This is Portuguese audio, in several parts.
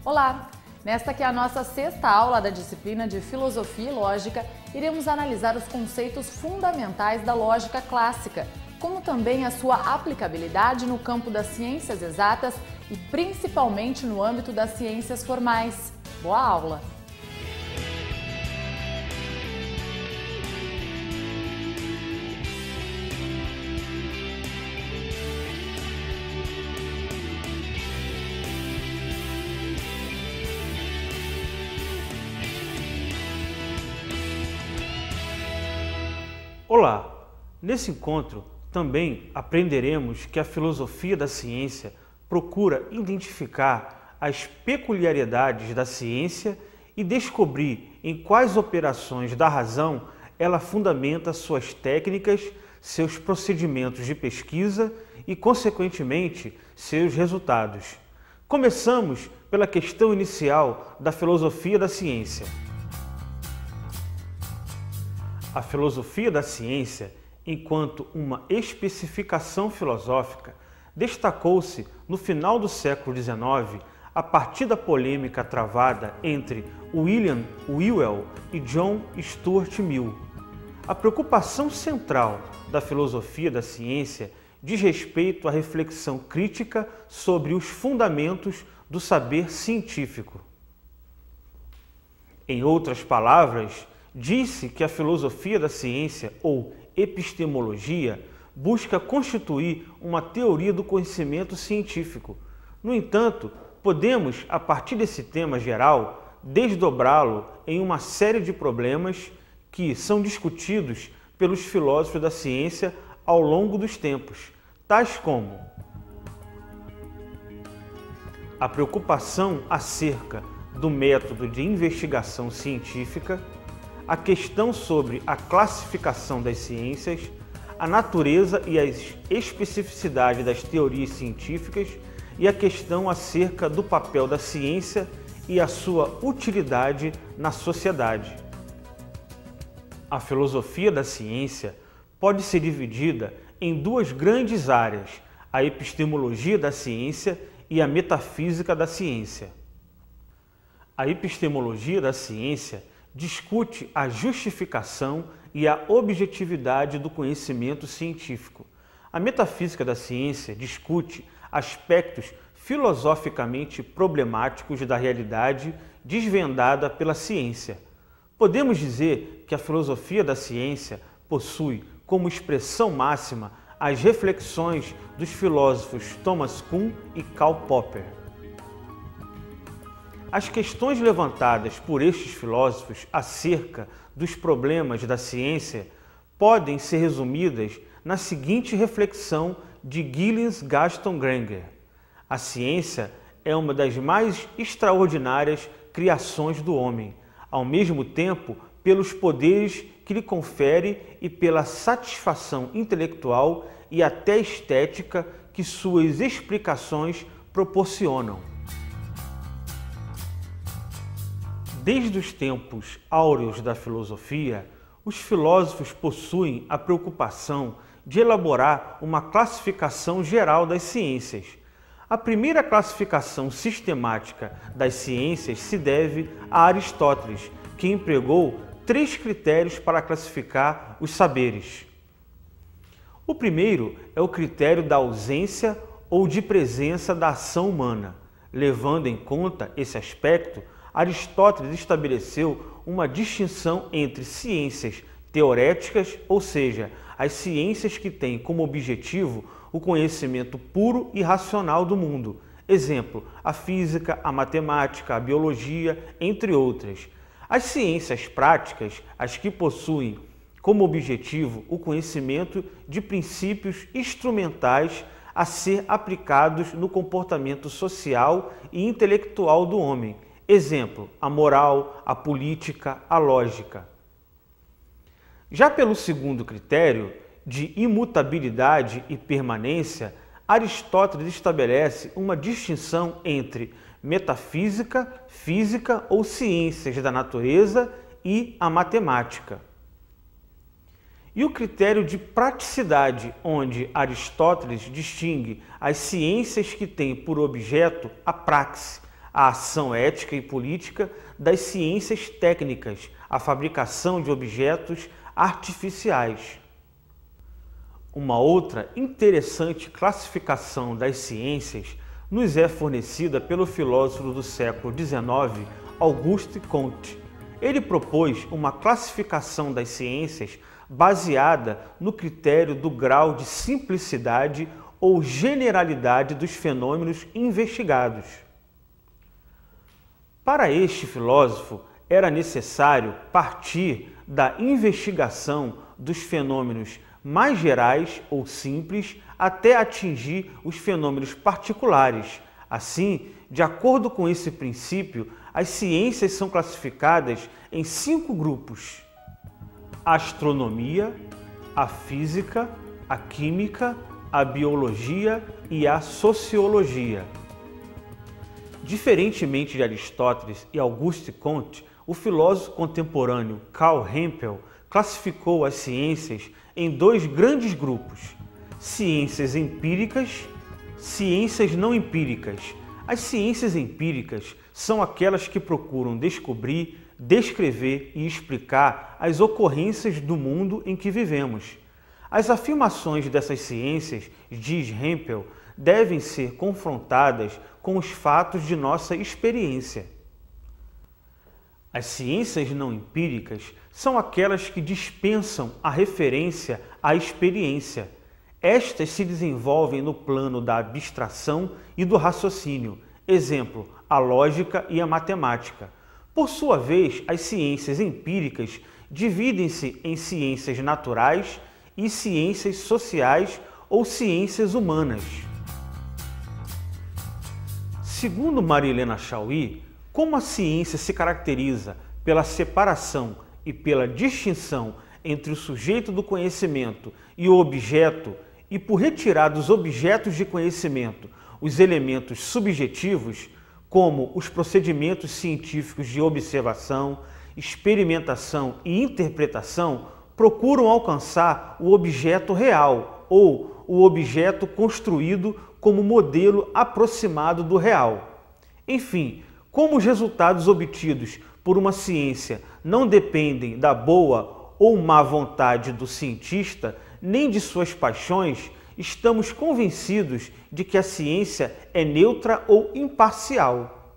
Olá! Nesta que é a nossa sexta aula da disciplina de Filosofia e Lógica, iremos analisar os conceitos fundamentais da lógica clássica, como também a sua aplicabilidade no campo das ciências exatas e principalmente no âmbito das ciências formais. Boa aula! Olá! Nesse encontro também aprenderemos que a filosofia da ciência procura identificar as peculiaridades da ciência e descobrir em quais operações da razão ela fundamenta suas técnicas, seus procedimentos de pesquisa e, consequentemente, seus resultados. Começamos pela questão inicial da filosofia da ciência. A filosofia da ciência, enquanto uma especificação filosófica, destacou-se no final do século XIX a partir da polêmica travada entre William Whewell e John Stuart Mill. A preocupação central da filosofia da ciência diz respeito à reflexão crítica sobre os fundamentos do saber científico. Em outras palavras, disse que a filosofia da ciência, ou epistemologia, busca constituir uma teoria do conhecimento científico. No entanto, podemos, a partir desse tema geral, desdobrá-lo em uma série de problemas que são discutidos pelos filósofos da ciência ao longo dos tempos, tais como a preocupação acerca do método de investigação científica, a questão sobre a classificação das ciências, a natureza e as especificidades das teorias científicas e a questão acerca do papel da ciência e a sua utilidade na sociedade. A filosofia da ciência pode ser dividida em duas grandes áreas, a epistemologia da ciência e a metafísica da ciência. A epistemologia da ciência discute a justificação e a objetividade do conhecimento científico. A metafísica da ciência discute aspectos filosoficamente problemáticos da realidade desvendada pela ciência. Podemos dizer que a filosofia da ciência possui como expressão máxima as reflexões dos filósofos Thomas Kuhn e Karl Popper. As questões levantadas por estes filósofos acerca dos problemas da ciência podem ser resumidas na seguinte reflexão de Gilles Gaston Granger: a ciência é uma das mais extraordinárias criações do homem, ao mesmo tempo pelos poderes que lhe confere e pela satisfação intelectual e até estética que suas explicações proporcionam. Desde os tempos áureos da filosofia, os filósofos possuem a preocupação de elaborar uma classificação geral das ciências. A primeira classificação sistemática das ciências se deve a Aristóteles, que empregou 3 critérios para classificar os saberes. O primeiro é o critério da ausência ou de presença da ação humana. Levando em conta esse aspecto, Aristóteles estabeleceu uma distinção entre ciências teoréticas, ou seja, as ciências que têm como objetivo o conhecimento puro e racional do mundo. Exemplo, a física, a matemática, a biologia, entre outras. As ciências práticas, as que possuem como objetivo o conhecimento de princípios instrumentais a ser aplicados no comportamento social e intelectual do homem. Exemplo, a moral, a política, a lógica. Já pelo segundo critério, de imutabilidade e permanência, Aristóteles estabelece uma distinção entre metafísica, física ou ciências da natureza e a matemática. E o critério de praticidade, onde Aristóteles distingue as ciências que têm por objeto a praxe, a ação ética e política das ciências técnicas, a fabricação de objetos artificiais. Uma outra interessante classificação das ciências nos é fornecida pelo filósofo do século XIX, Auguste Comte. Ele propôs uma classificação das ciências baseada no critério do grau de simplicidade ou generalidade dos fenômenos investigados. Para este filósofo, era necessário partir da investigação dos fenômenos mais gerais ou simples até atingir os fenômenos particulares. Assim, de acordo com esse princípio, as ciências são classificadas em 5 grupos: a astronomia, a física, a química, a biologia e a sociologia. Diferentemente de Aristóteles e Auguste Comte, o filósofo contemporâneo Karl Hempel classificou as ciências em 2 grandes grupos: ciências empíricas, ciências não empíricas. As ciências empíricas são aquelas que procuram descobrir, descrever e explicar as ocorrências do mundo em que vivemos. As afirmações dessas ciências, diz Hempel, devem ser confrontadas com os fatos de nossa experiência. As ciências não empíricas são aquelas que dispensam a referência à experiência. Estas se desenvolvem no plano da abstração e do raciocínio, exemplo, a lógica e a matemática. Por sua vez, as ciências empíricas dividem-se em ciências naturais e ciências sociais ou ciências humanas. Segundo Marilena Chauí, como a ciência se caracteriza pela separação e pela distinção entre o sujeito do conhecimento e o objeto, e por retirar dos objetos de conhecimento os elementos subjetivos, como os procedimentos científicos de observação, experimentação e interpretação, procuram alcançar o objeto real ou o objeto construído como modelo aproximado do real. Enfim, como os resultados obtidos por uma ciência não dependem da boa ou má vontade do cientista, nem de suas paixões, estamos convencidos de que a ciência é neutra ou imparcial.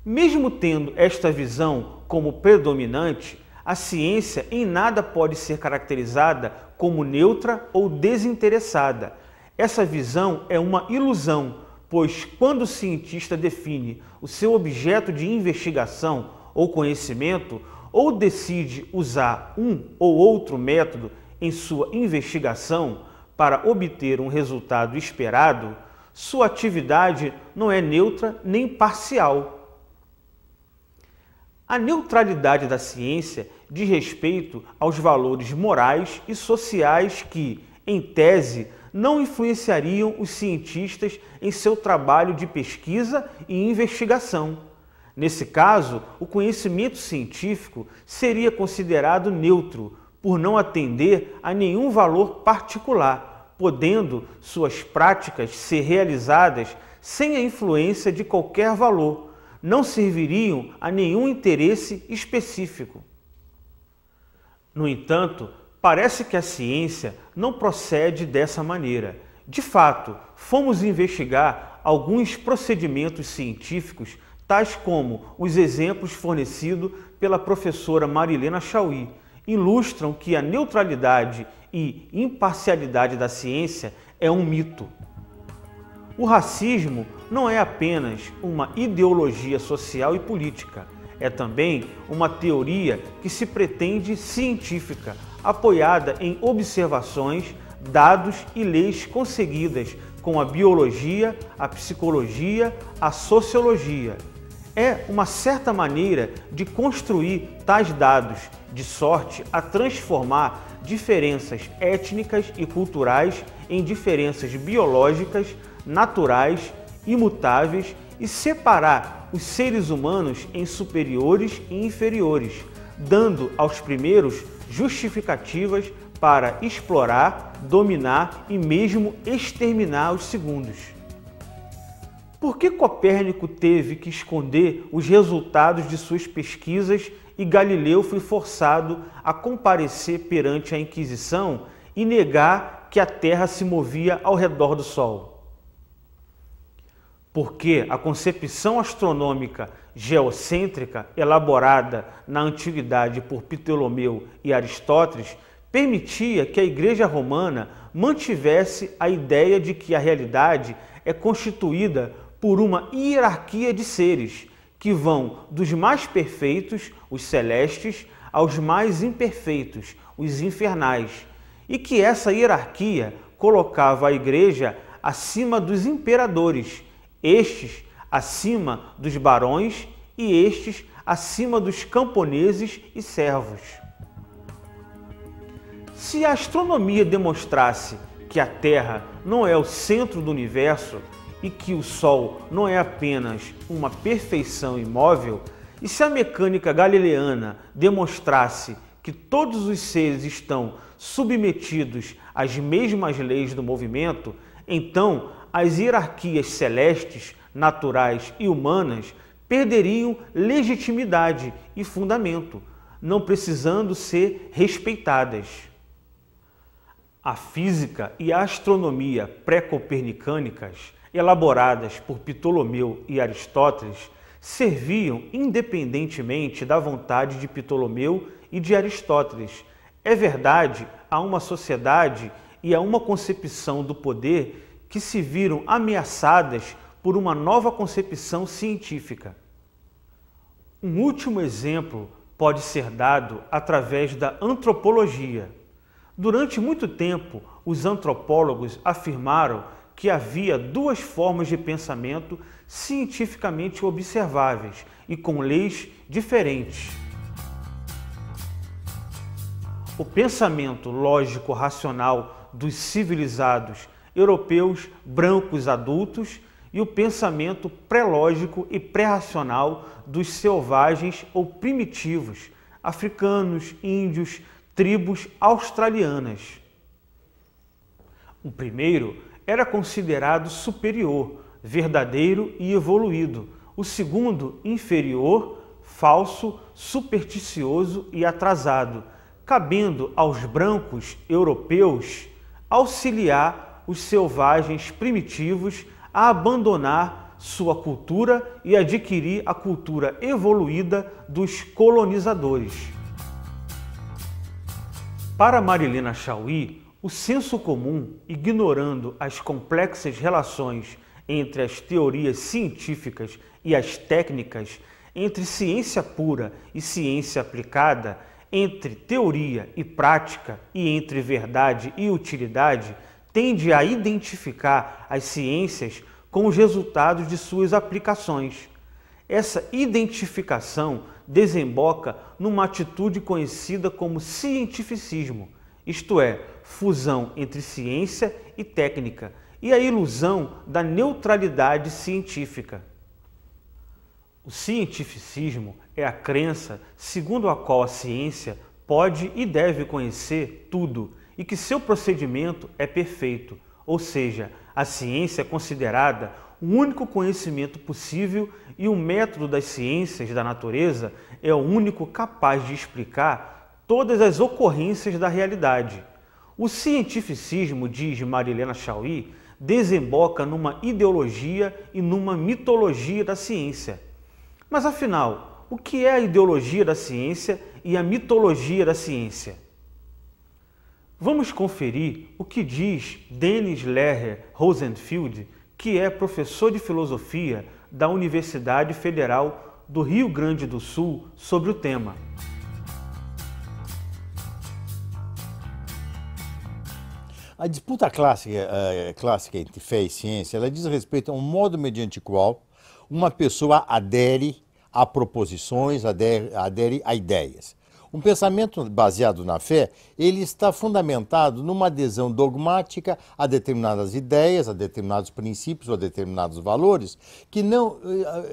Mesmo tendo esta visão como predominante, a ciência em nada pode ser caracterizada como neutra ou desinteressada. Essa visão é uma ilusão, pois quando o cientista define o seu objeto de investigação ou conhecimento, ou decide usar um ou outro método em sua investigação para obter um resultado esperado, sua atividade não é neutra nem parcial. A neutralidade da ciência diz respeito aos valores morais e sociais que, em tese, não influenciariam os cientistas em seu trabalho de pesquisa e investigação. Nesse caso, o conhecimento científico seria considerado neutro, por não atender a nenhum valor particular, podendo suas práticas ser realizadas sem a influência de qualquer valor, não serviriam a nenhum interesse específico. No entanto, parece que a ciência não procede dessa maneira. De fato, fomos investigar alguns procedimentos científicos, tais como os exemplos fornecidos pela professora Marilena Chauí, ilustram que a neutralidade e imparcialidade da ciência é um mito. O racismo não é apenas uma ideologia social e política, é também uma teoria que se pretende científica, apoiada em observações, dados e leis conseguidas com a biologia, a psicologia, a sociologia. É uma certa maneira de construir tais dados, de sorte a transformar diferenças étnicas e culturais em diferenças biológicas, naturais, imutáveis e separar os seres humanos em superiores e inferiores, dando aos primeiros justificativas para explorar, dominar e mesmo exterminar os segundos. Por que Copérnico teve que esconder os resultados de suas pesquisas e Galileu foi forçado a comparecer perante a Inquisição e negar que a Terra se movia ao redor do Sol? Porque a concepção astronômica geocêntrica, elaborada na antiguidade por Ptolomeu e Aristóteles, permitia que a Igreja Romana mantivesse a ideia de que a realidade é constituída por uma hierarquia de seres que vão dos mais perfeitos, os celestes, aos mais imperfeitos, os infernais, e que essa hierarquia colocava a Igreja acima dos imperadores, estes acima dos barões e estes acima dos camponeses e servos. Se a astronomia demonstrasse que a Terra não é o centro do universo e que o Sol não é apenas uma perfeição imóvel, e se a mecânica galileana demonstrasse que todos os seres estão submetidos às mesmas leis do movimento, então as hierarquias celestes, naturais e humanas perderiam legitimidade e fundamento, não precisando ser respeitadas. A física e a astronomia pré-copernicânicas, elaboradas por Ptolomeu e Aristóteles, serviam independentemente da vontade de Ptolomeu e de Aristóteles. É verdade, há uma sociedade e há uma concepção do poder que se viram ameaçadas por uma nova concepção científica. Um último exemplo pode ser dado através da antropologia. Durante muito tempo, os antropólogos afirmaram que havia duas formas de pensamento cientificamente observáveis e com leis diferentes. O pensamento lógico-racional dos civilizados europeus brancos adultos e o pensamento pré-lógico e pré-racional dos selvagens ou primitivos, africanos, índios, tribos australianas. O primeiro era considerado superior, verdadeiro e evoluído. O segundo, inferior, falso, supersticioso e atrasado, cabendo aos brancos europeus auxiliar os selvagens primitivos a abandonar sua cultura e adquirir a cultura evoluída dos colonizadores. Para Marilena Chauí, o senso comum, ignorando as complexas relações entre as teorias científicas e as técnicas, entre ciência pura e ciência aplicada, entre teoria e prática e entre verdade e utilidade, tende a identificar as ciências com os resultados de suas aplicações. Essa identificação desemboca numa atitude conhecida como cientificismo, isto é, fusão entre ciência e técnica, e a ilusão da neutralidade científica. O cientificismo é a crença segundo a qual a ciência pode e deve conhecer tudo e que seu procedimento é perfeito, ou seja, a ciência é considerada o único conhecimento possível e o método das ciências da natureza é o único capaz de explicar todas as ocorrências da realidade. O cientificismo, diz Marilena Chauí, desemboca numa ideologia e numa mitologia da ciência. Mas afinal, o que é a ideologia da ciência e a mitologia da ciência? Vamos conferir o que diz Dennis Lerner Rosenfield, que é professor de filosofia da Universidade Federal do Rio Grande do Sul, sobre o tema. A disputa clássica entre fé e ciência, ela diz respeito a um modo mediante o qual uma pessoa adere a proposições, adere a ideias. Um pensamento baseado na fé, ele está fundamentado numa adesão dogmática a determinadas ideias, a determinados princípios ou a determinados valores, que não,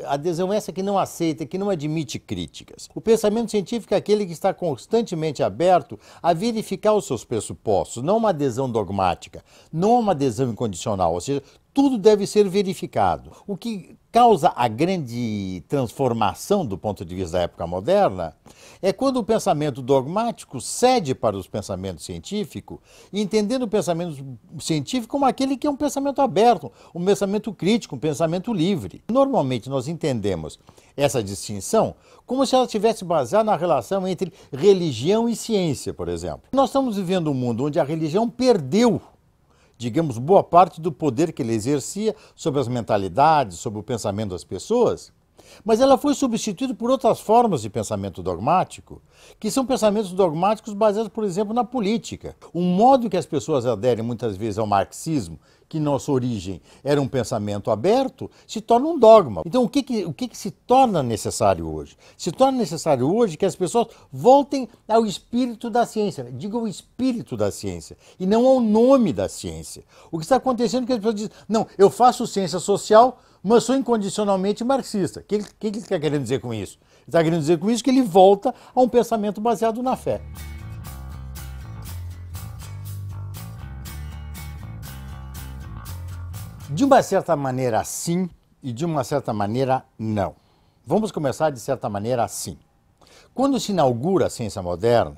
adesão essa que não aceita, que não admite críticas. O pensamento científico é aquele que está constantemente aberto a verificar os seus pressupostos, não uma adesão dogmática, não uma adesão incondicional, ou seja, tudo deve ser verificado. O que causa a grande transformação do ponto de vista da época moderna é quando o pensamento dogmático cede para o pensamento científico, entendendo o pensamento científico como aquele que é um pensamento aberto, um pensamento crítico, um pensamento livre. Normalmente nós entendemos essa distinção como se ela estivesse baseada na relação entre religião e ciência, por exemplo. Nós estamos vivendo um mundo onde a religião perdeu, digamos, boa parte do poder que ele exercia sobre as mentalidades, sobre o pensamento das pessoas, mas ela foi substituída por outras formas de pensamento dogmático, que são pensamentos dogmáticos baseados, por exemplo, na política. O modo que as pessoas aderem muitas vezes ao marxismo, que nossa origem era um pensamento aberto, se torna um dogma. Então, o que se torna necessário hoje? Se torna necessário hoje que as pessoas voltem ao espírito da ciência, digo o espírito da ciência, e não ao nome da ciência. O que está acontecendo é que as pessoas dizem, não, eu faço ciência social, mas sou incondicionalmente marxista. O que ele está querendo dizer com isso? Ele está querendo dizer com isso que ele volta a um pensamento baseado na fé. De uma certa maneira, sim, e de uma certa maneira, não. Vamos começar de certa maneira assim. Quando se inaugura a ciência moderna,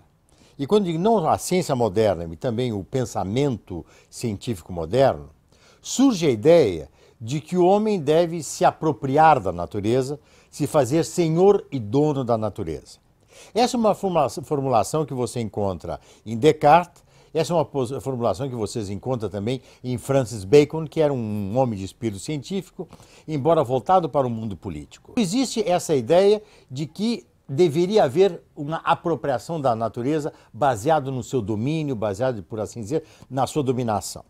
e quando digo não a ciência moderna, e também o pensamento científico moderno, surge a ideia de que o homem deve se apropriar da natureza, se fazer senhor e dono da natureza. Essa é uma formulação que você encontra em Descartes. Essa é uma formulação que vocês encontram também em Francis Bacon, que era um homem de espírito científico, embora voltado para o mundo político. Existe essa ideia de que deveria haver uma apropriação da natureza baseado no seu domínio, baseado, por assim dizer, na sua dominação.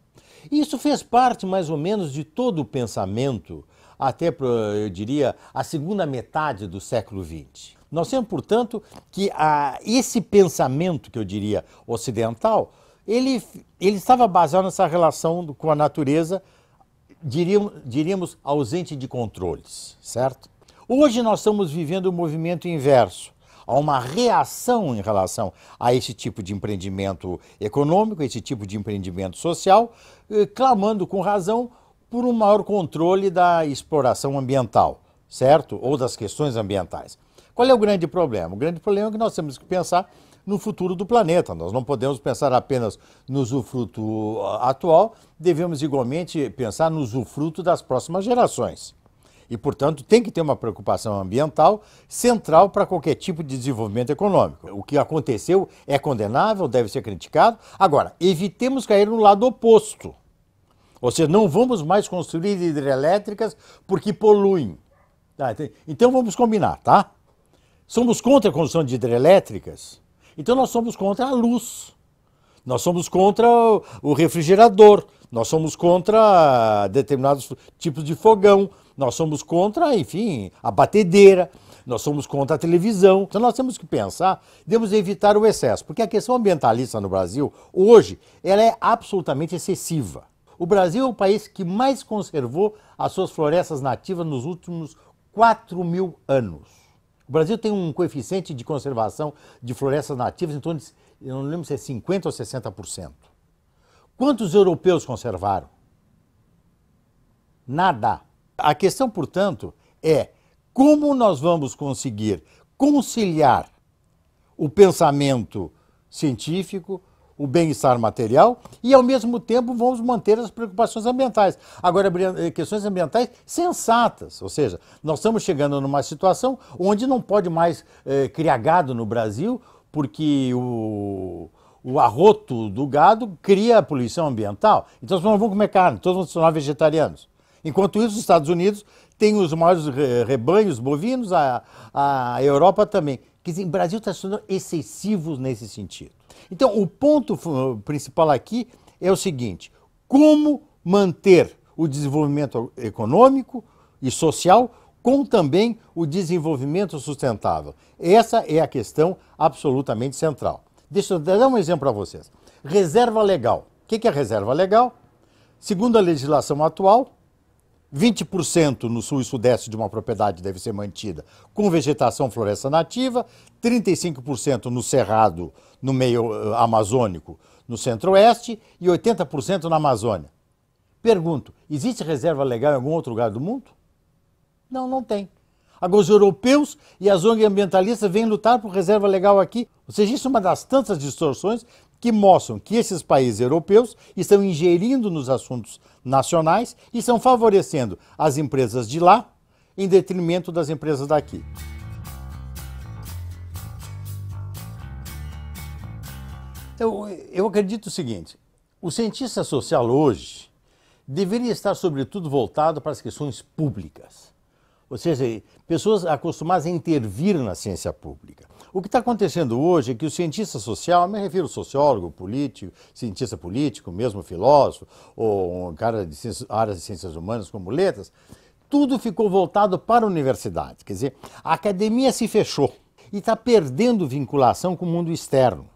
Isso fez parte, mais ou menos, de todo o pensamento, até, eu diria, a segunda metade do século XX. Nós temos, portanto, que esse pensamento, que eu diria, ocidental, ele estava baseado nessa relação com a natureza, diríamos, ausente de controles, certo? Hoje nós estamos vivendo um movimento inverso. Há uma reação em relação a esse tipo de empreendimento econômico, esse tipo de empreendimento social, clamando com razão por um maior controle da exploração ambiental, certo? Ou das questões ambientais. Qual é o grande problema? O grande problema é que nós temos que pensar no futuro do planeta. Nós não podemos pensar apenas no usufruto atual, devemos igualmente pensar no usufruto das próximas gerações. E, portanto, tem que ter uma preocupação ambiental central para qualquer tipo de desenvolvimento econômico. O que aconteceu é condenável, deve ser criticado. Agora, evitemos cair no lado oposto. Ou seja, não vamos mais construir hidrelétricas porque poluem. Tá? Então vamos combinar, tá? Somos contra a construção de hidrelétricas? Então nós somos contra a luz, nós somos contra o refrigerador, nós somos contra determinados tipos de fogão, nós somos contra, enfim, a batedeira, nós somos contra a televisão. Então nós temos que pensar, devemos evitar o excesso, porque a questão ambientalista no Brasil, hoje, ela é absolutamente excessiva. O Brasil é o país que mais conservou as suas florestas nativas nos últimos 4.000 anos. O Brasil tem um coeficiente de conservação de florestas nativas em torno de, eu não lembro se é 50% ou 60%. Quantos europeus conservaram? Nada. A questão, portanto, é como nós vamos conseguir conciliar o pensamento científico, o bem-estar material e, ao mesmo tempo, vamos manter as preocupações ambientais. Agora, questões ambientais sensatas, ou seja, nós estamos chegando numa situação onde não pode mais criar gado no Brasil, porque o arroto do gado cria poluição ambiental. Então, nós não vamos comer carne, todos vão se tornar vegetarianos. Enquanto isso, os Estados Unidos têm os maiores rebanhos bovinos, a Europa também. Quer dizer, o Brasil está se tornando excessivo nesse sentido. Então, o ponto principal aqui é o seguinte: como manter o desenvolvimento econômico e social com também o desenvolvimento sustentável. Essa é a questão absolutamente central. Deixa eu dar um exemplo para vocês. Reserva legal. O que é reserva legal? Segundo a legislação atual, 20% no sul e sudeste de uma propriedade deve ser mantida com vegetação floresta nativa, 35% no cerrado, no meio amazônico, no centro-oeste e 80% na Amazônia. Pergunto, existe reserva legal em algum outro lugar do mundo? Não, não tem. Agora os europeus e as ONG ambientalistas vêm lutar por reserva legal aqui. Ou seja, isso é uma das tantas distorções que mostram que esses países europeus estão ingerindo nos assuntos nacionais e estão favorecendo as empresas de lá em detrimento das empresas daqui. Eu acredito o seguinte, o cientista social hoje deveria estar sobretudo voltado para as questões públicas. Ou seja, pessoas acostumadas a intervir na ciência pública. O que está acontecendo hoje é que o cientista social, me refiro ao sociólogo, político, cientista político, mesmo filósofo, ou um cara de áreas de ciências humanas como letras, tudo ficou voltado para a universidade. Quer dizer, a academia se fechou e está perdendo vinculação com o mundo externo.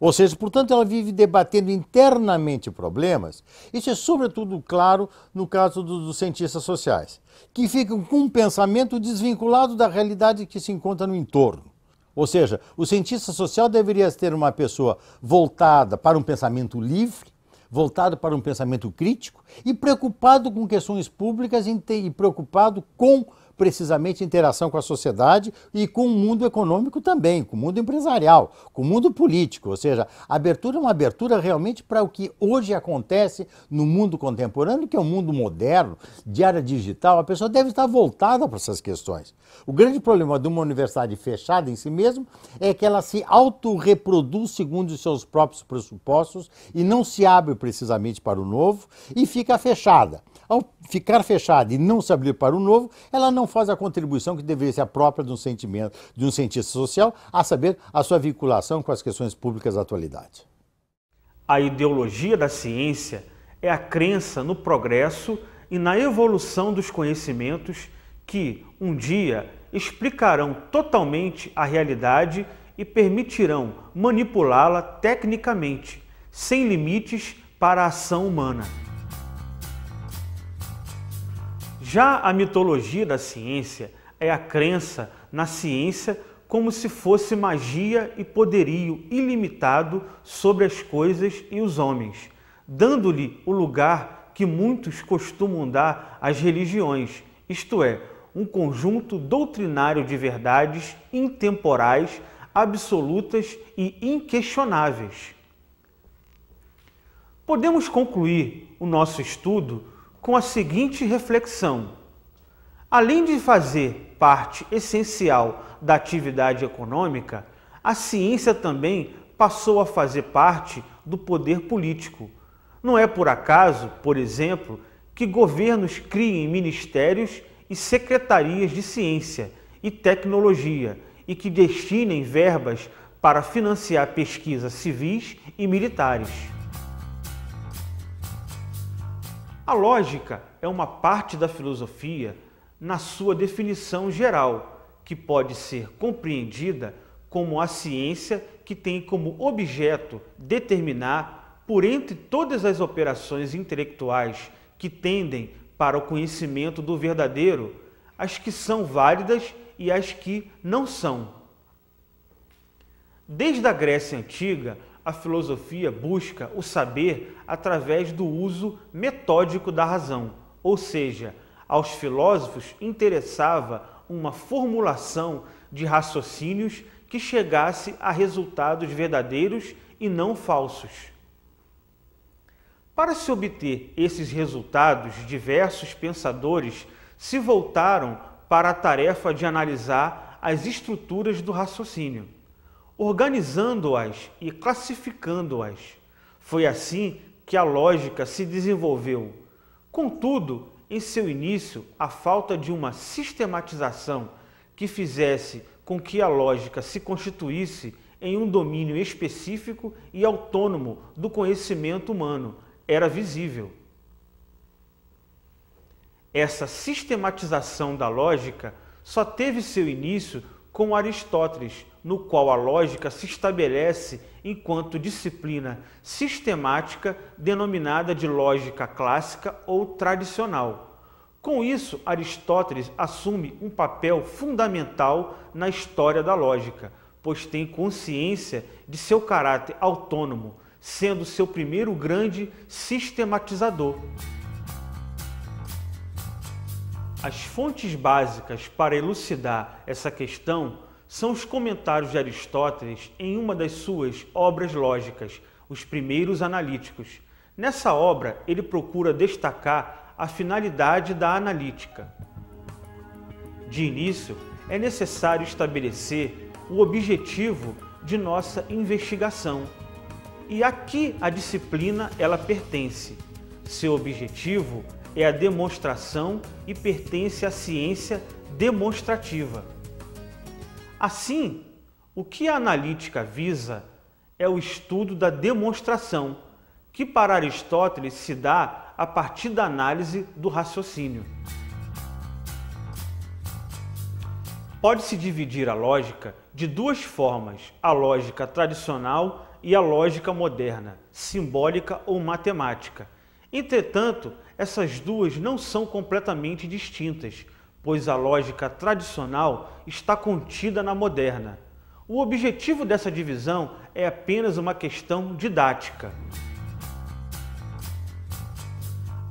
Ou seja, portanto, ela vive debatendo internamente problemas. Isso é sobretudo claro no caso dos cientistas sociais, que ficam com um pensamento desvinculado da realidade que se encontra no entorno. Ou seja, o cientista social deveria ter uma pessoa voltada para um pensamento livre, voltado para um pensamento crítico e preocupado com questões públicas e preocupado com precisamente interação com a sociedade e com o mundo econômico também, com o mundo empresarial, com o mundo político. Ou seja, a abertura é uma abertura realmente para o que hoje acontece no mundo contemporâneo, que é um mundo moderno, de área digital. A pessoa deve estar voltada para essas questões. O grande problema de uma universidade fechada em si mesma é que ela se autorreproduz segundo os seus próprios pressupostos e não se abre precisamente para o novo e fica fechada. Ao ficar fechada e não se abrir para o novo, ela não faz a contribuição que deveria ser a própria de um sentimento, de um cientista social, a saber, a sua vinculação com as questões públicas da atualidade. A ideologia da ciência é a crença no progresso e na evolução dos conhecimentos que, um dia, explicarão totalmente a realidade e permitirão manipulá-la tecnicamente, sem limites para a ação humana. Já a mitologia da ciência é a crença na ciência como se fosse magia e poderio ilimitado sobre as coisas e os homens, dando-lhe o lugar que muitos costumam dar às religiões, isto é, um conjunto doutrinário de verdades intemporais, absolutas e inquestionáveis. Podemos concluir o nosso estudo com a seguinte reflexão: além de fazer parte essencial da atividade econômica, a ciência também passou a fazer parte do poder político. Não é por acaso, por exemplo, que governos criem ministérios e secretarias de ciência e tecnologia e que destinem verbas para financiar pesquisas civis e militares. A lógica é uma parte da filosofia na sua definição geral, que pode ser compreendida como a ciência que tem como objeto determinar, por entre todas as operações intelectuais que tendem para o conhecimento do verdadeiro, as que são válidas e as que não são. Desde a Grécia Antiga, a filosofia busca o saber através do uso metódico da razão, ou seja, aos filósofos interessava uma formulação de raciocínios que chegasse a resultados verdadeiros e não falsos. Para se obter esses resultados, diversos pensadores se voltaram para a tarefa de analisar as estruturas do raciocínio, organizando-as e classificando-as. Foi assim que a lógica se desenvolveu. Contudo, em seu início, a falta de uma sistematização que fizesse com que a lógica se constituísse em um domínio específico e autônomo do conhecimento humano era visível. Essa sistematização da lógica só teve seu início com Aristóteles, no qual a lógica se estabelece enquanto disciplina sistemática denominada de lógica clássica ou tradicional. Com isso, Aristóteles assume um papel fundamental na história da lógica, pois tem consciência de seu caráter autônomo, sendo seu primeiro grande sistematizador. As fontes básicas para elucidar essa questão são os comentários de Aristóteles em uma das suas obras lógicas, os Primeiros Analíticos. Nessa obra, ele procura destacar a finalidade da analítica. De início, é necessário estabelecer o objetivo de nossa investigação. E aqui a disciplina ela pertence. Seu objetivo é a demonstração e pertence à ciência demonstrativa. Assim, o que a analítica visa é o estudo da demonstração, que para Aristóteles se dá a partir da análise do raciocínio. Pode-se dividir a lógica de duas formas, a lógica tradicional e a lógica moderna, simbólica ou matemática. Entretanto, essas duas não são completamente distintas, pois a lógica tradicional está contida na moderna. O objetivo dessa divisão é apenas uma questão didática.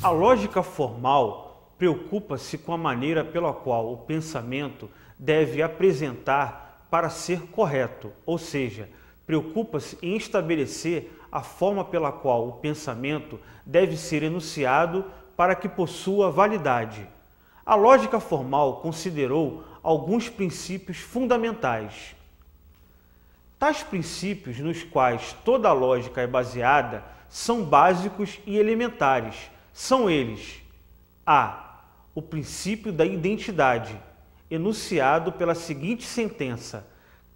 A lógica formal preocupa-se com a maneira pela qual o pensamento deve apresentar para ser correto, ou seja, preocupa-se em estabelecer a forma pela qual o pensamento deve ser enunciado para que possua validade. A lógica formal considerou alguns princípios fundamentais. Tais princípios nos quais toda a lógica é baseada são básicos e elementares. São eles: a. O princípio da identidade, enunciado pela seguinte sentença: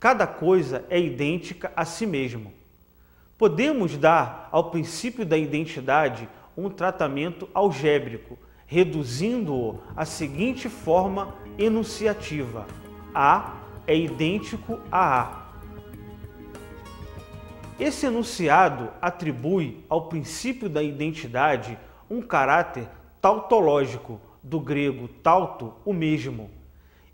cada coisa é idêntica a si mesmo. Podemos dar ao princípio da identidade um tratamento algébrico, reduzindo-o à seguinte forma enunciativa: A é idêntico a A. Esse enunciado atribui ao princípio da identidade um caráter tautológico, do grego tauto, o mesmo.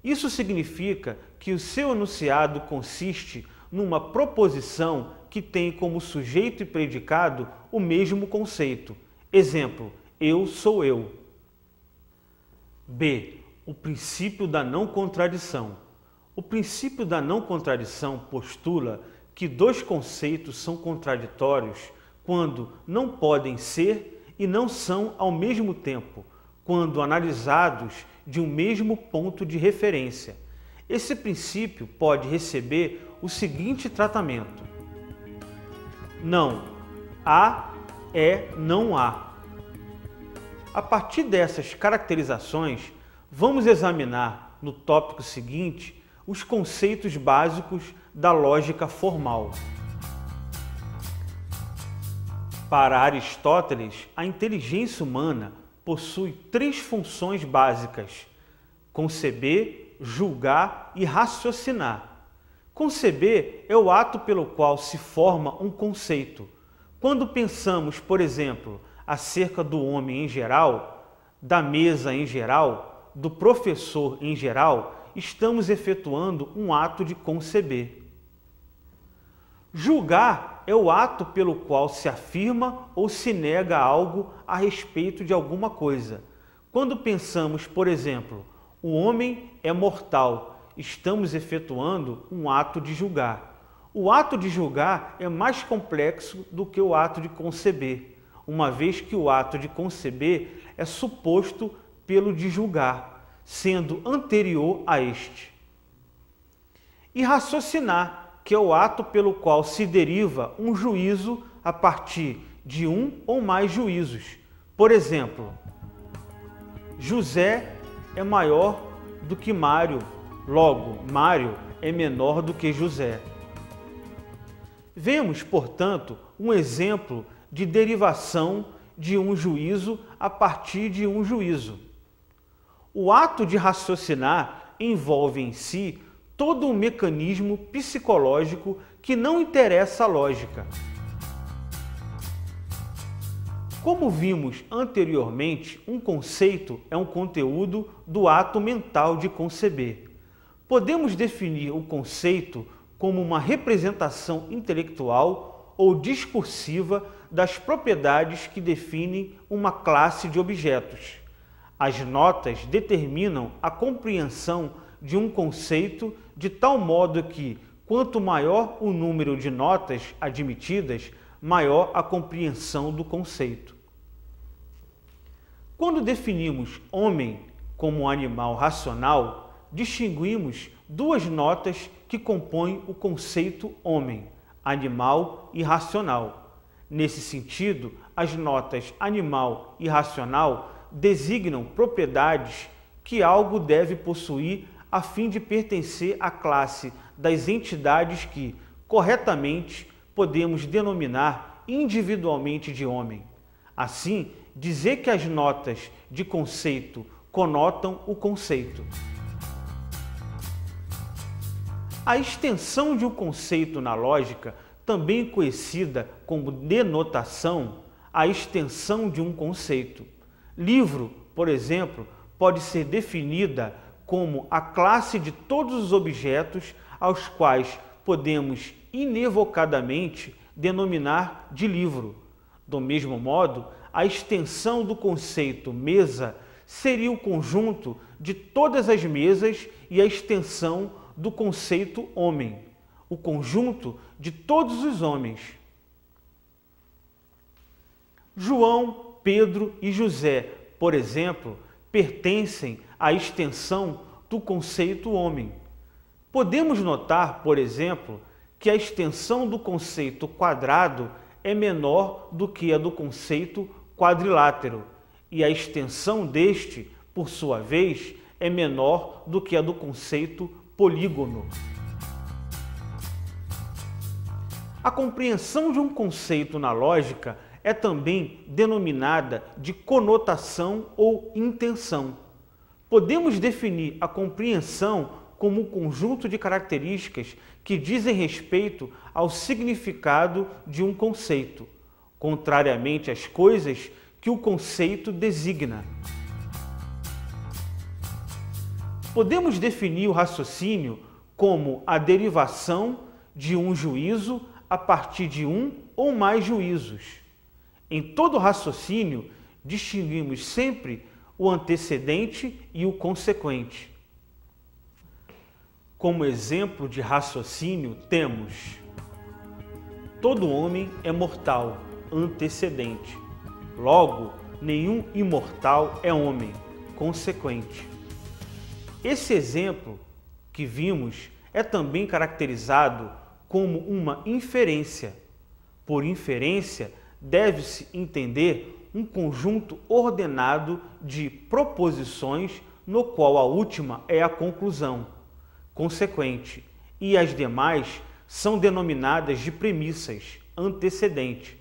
Isso significa que o seu enunciado consiste numa proposição que tem como sujeito e predicado o mesmo conceito. Exemplo: eu sou eu. B. O princípio da não contradição. O princípio da não contradição postula que dois conceitos são contraditórios quando não podem ser e não são ao mesmo tempo, quando analisados de um mesmo ponto de referência. Esse princípio pode receber o seguinte tratamento: não há é não há. A partir dessas caracterizações, vamos examinar no tópico seguinte os conceitos básicos da lógica formal. Para Aristóteles, a inteligência humana possui três funções básicas: conceber, julgar e raciocinar. Conceber é o ato pelo qual se forma um conceito. Quando pensamos, por exemplo, acerca do homem em geral, da mesa em geral, do professor em geral, estamos efetuando um ato de conceber. Julgar é o ato pelo qual se afirma ou se nega algo a respeito de alguma coisa. Quando pensamos, por exemplo, o homem é mortal, estamos efetuando um ato de julgar. O ato de julgar é mais complexo do que o ato de conceber, uma vez que o ato de conceber é suposto pelo de julgar, sendo anterior a este. E raciocinar, que é o ato pelo qual se deriva um juízo a partir de um ou mais juízos. Por exemplo, José é maior do que Mário, logo, Mário é menor do que José. Vemos, portanto, um exemplo de derivação de um juízo a partir de um juízo. O ato de raciocinar envolve em si todo um mecanismo psicológico que não interessa à lógica. Como vimos anteriormente, um conceito é um conteúdo do ato mental de conceber. Podemos definir o conceito como uma representação intelectual ou discursiva das propriedades que definem uma classe de objetos. As notas determinam a compreensão de um conceito de tal modo que, quanto maior o número de notas admitidas, maior a compreensão do conceito. Quando definimos homem como um animal racional, distinguimos duas notas que compõem o conceito homem, animal e racional. Nesse sentido, as notas animal e racional designam propriedades que algo deve possuir a fim de pertencer à classe das entidades que, corretamente, podemos denominar individualmente de homem. Assim, dizer que as notas de conceito conotam o conceito. A extensão de um conceito na lógica, também conhecida como denotação, a extensão de um conceito. Livro, por exemplo, pode ser definida como a classe de todos os objetos aos quais podemos inevocadamente denominar de livro. Do mesmo modo, a extensão do conceito mesa seria o conjunto de todas as mesas e a extensão do conceito homem, o conjunto de todos os homens. João, Pedro e José, por exemplo, pertencem à extensão do conceito homem. Podemos notar, por exemplo, que a extensão do conceito quadrado é menor do que a do conceito quadrilátero, e a extensão deste, por sua vez, é menor do que a do conceito polígono. A compreensão de um conceito na lógica é também denominada de conotação ou intenção. Podemos definir a compreensão como um conjunto de características que dizem respeito ao significado de um conceito, contrariamente às coisas que o conceito designa. Podemos definir o raciocínio como a derivação de um juízo a partir de um ou mais juízos. Em todo raciocínio, distinguimos sempre o antecedente e o consequente. Como exemplo de raciocínio, temos: todo homem é mortal, antecedente. Logo, nenhum imortal é homem, consequente. Esse exemplo que vimos é também caracterizado como uma inferência. Por inferência, deve-se entender um conjunto ordenado de proposições no qual a última é a conclusão, consequente, e as demais são denominadas de premissas, antecedente.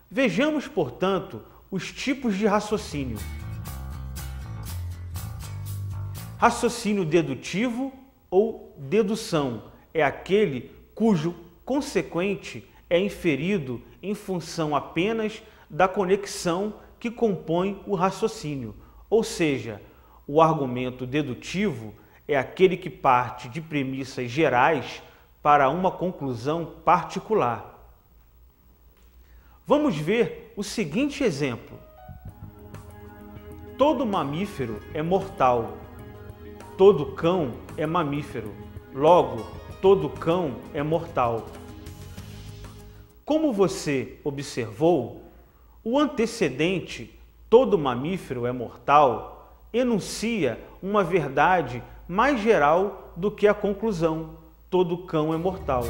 Vejamos, portanto, os tipos de raciocínio. Raciocínio dedutivo ou dedução é aquele cujo consequente é inferido em função apenas da conexão que compõe o raciocínio, ou seja, o argumento dedutivo é aquele que parte de premissas gerais para uma conclusão particular. Vamos ver o seguinte exemplo. Todo mamífero é mortal. Todo cão é mamífero. Logo, todo cão é mortal. Como você observou, o antecedente, todo mamífero é mortal, enuncia uma verdade mais geral do que a conclusão, todo cão é mortal.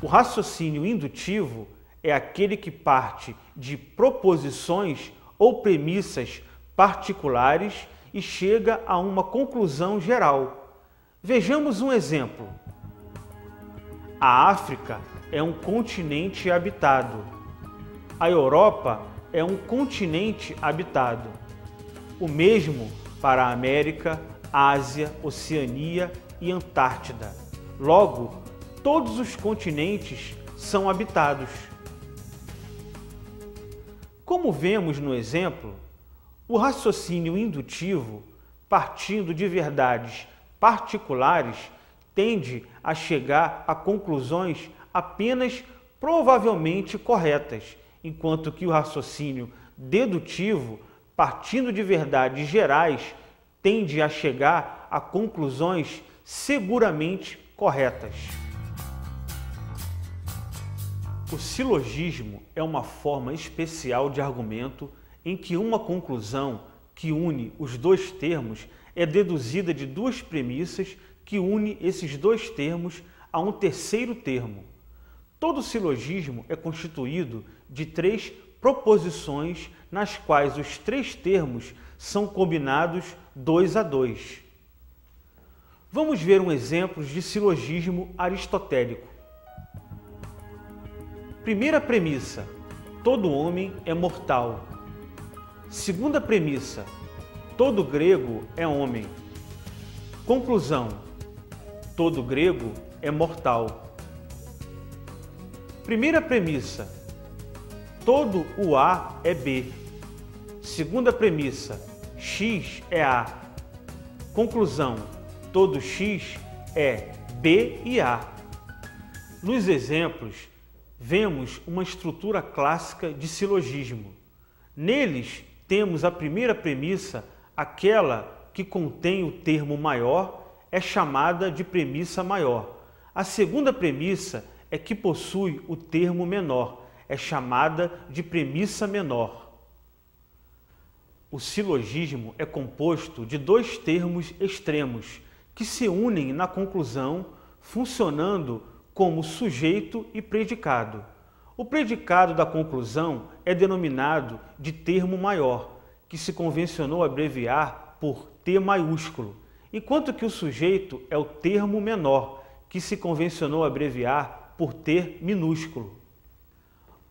O raciocínio indutivo é aquele que parte de proposições ou premissas particulares e chega a uma conclusão geral. Vejamos um exemplo. A África é um continente habitado. A Europa é um continente habitado. O mesmo para a América, Ásia, Oceania e Antártida. Logo, todos os continentes são habitados. Como vemos no exemplo, o raciocínio indutivo, partindo de verdades particulares, tende a chegar a conclusões apenas provavelmente corretas, enquanto que o raciocínio dedutivo, partindo de verdades gerais, tende a chegar a conclusões seguramente corretas. O silogismo é uma forma especial de argumento em que uma conclusão que une os dois termos é deduzida de duas premissas que une esses dois termos a um terceiro termo. Todo silogismo é constituído de três proposições nas quais os três termos são combinados 2 a 2. Vamos ver um exemplo de silogismo aristotélico. Primeira premissa: todo homem é mortal. Segunda premissa: todo grego é homem. Conclusão: todo grego é mortal. Primeira premissa: todo o A é B. Segunda premissa: X é A. Conclusão: todo X é B e A. Nos exemplos, vemos uma estrutura clássica de silogismo. Neles, temos a primeira premissa, aquela que contém o termo maior, é chamada de premissa maior. A segunda premissa é que possui o termo menor, é chamada de premissa menor. O silogismo é composto de dois termos extremos, que se unem na conclusão, funcionando como sujeito e predicado. O predicado da conclusão é denominado de termo maior, que se convencionou abreviar por T maiúsculo, enquanto que o sujeito é o termo menor, que se convencionou abreviar por T minúsculo.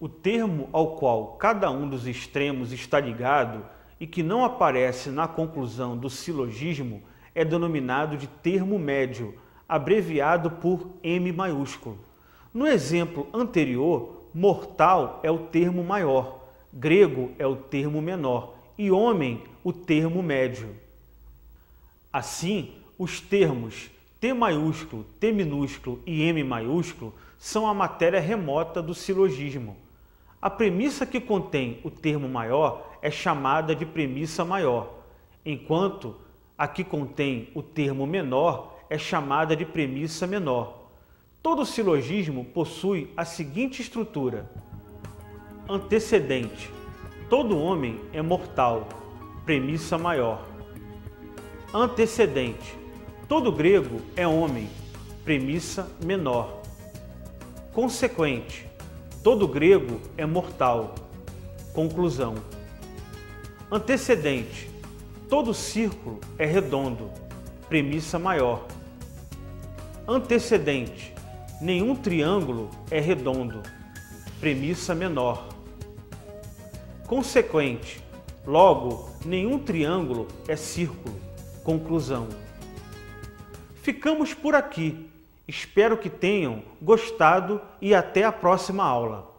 O termo ao qual cada um dos extremos está ligado e que não aparece na conclusão do silogismo é denominado de termo médio, abreviado por M maiúsculo. No exemplo anterior, mortal é o termo maior, grego é o termo menor e homem o termo médio. Assim, os termos T maiúsculo, T minúsculo e M maiúsculo são a matéria remota do silogismo. A premissa que contém o termo maior é chamada de premissa maior, enquanto a que contém o termo menor é chamada de premissa menor. Todo silogismo possui a seguinte estrutura: antecedente: todo homem é mortal, premissa maior. Antecedente: todo grego é homem, premissa menor. Consequente: todo grego é mortal, conclusão. Antecedente: todo círculo é redondo, premissa maior. Antecedente: nenhum triângulo é redondo, premissa menor. Consequente: logo, nenhum triângulo é círculo, conclusão. Ficamos por aqui. Espero que tenham gostado e até a próxima aula.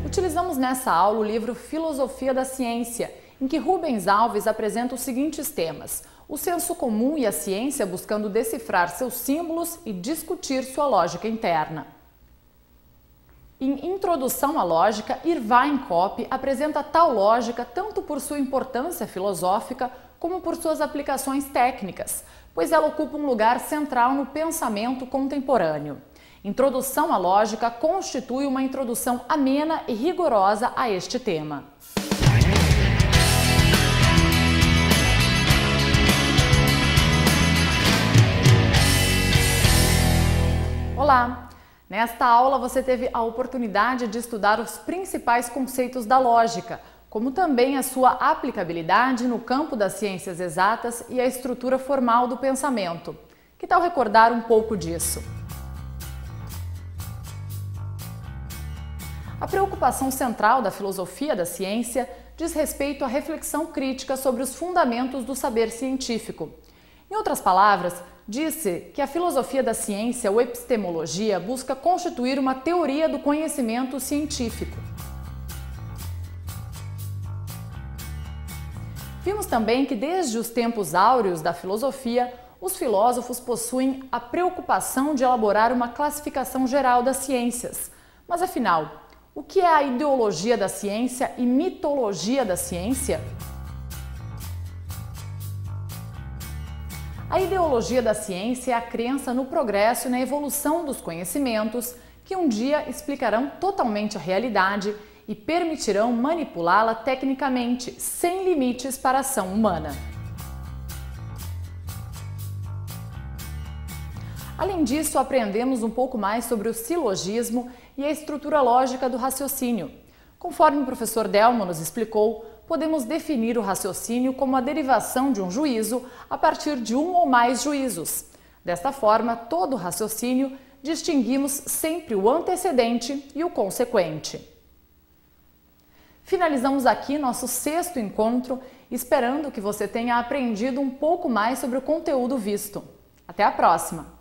Utilizamos nessa aula o livro Filosofia da Ciência, em que Rubens Alves apresenta os seguintes temas: o senso comum e a ciência buscando decifrar seus símbolos e discutir sua lógica interna. Em Introdução à Lógica, Irvine Cope apresenta tal lógica tanto por sua importância filosófica como por suas aplicações técnicas, pois ela ocupa um lugar central no pensamento contemporâneo. Introdução à Lógica constitui uma introdução amena e rigorosa a este tema. Olá! Nesta aula você teve a oportunidade de estudar os principais conceitos da lógica, como também a sua aplicabilidade no campo das ciências exatas e a estrutura formal do pensamento. Que tal recordar um pouco disso? A preocupação central da filosofia da ciência diz respeito à reflexão crítica sobre os fundamentos do saber científico. Em outras palavras, disse que a filosofia da ciência ou epistemologia busca constituir uma teoria do conhecimento científico. Vimos também que desde os tempos áureos da filosofia, os filósofos possuem a preocupação de elaborar uma classificação geral das ciências. Mas afinal, o que é a ideologia da ciência e mitologia da ciência? A ideologia da ciência é a crença no progresso e na evolução dos conhecimentos que um dia explicarão totalmente a realidade e permitirão manipulá-la tecnicamente, sem limites para a ação humana. Além disso, aprendemos um pouco mais sobre o silogismo e a estrutura lógica do raciocínio. Conforme o professor Delmo nos explicou, podemos definir o raciocínio como a derivação de um juízo a partir de um ou mais juízos. Desta forma, todo raciocínio distinguimos sempre o antecedente e o consequente. Finalizamos aqui nosso 6º encontro, esperando que você tenha aprendido um pouco mais sobre o conteúdo visto. Até a próxima!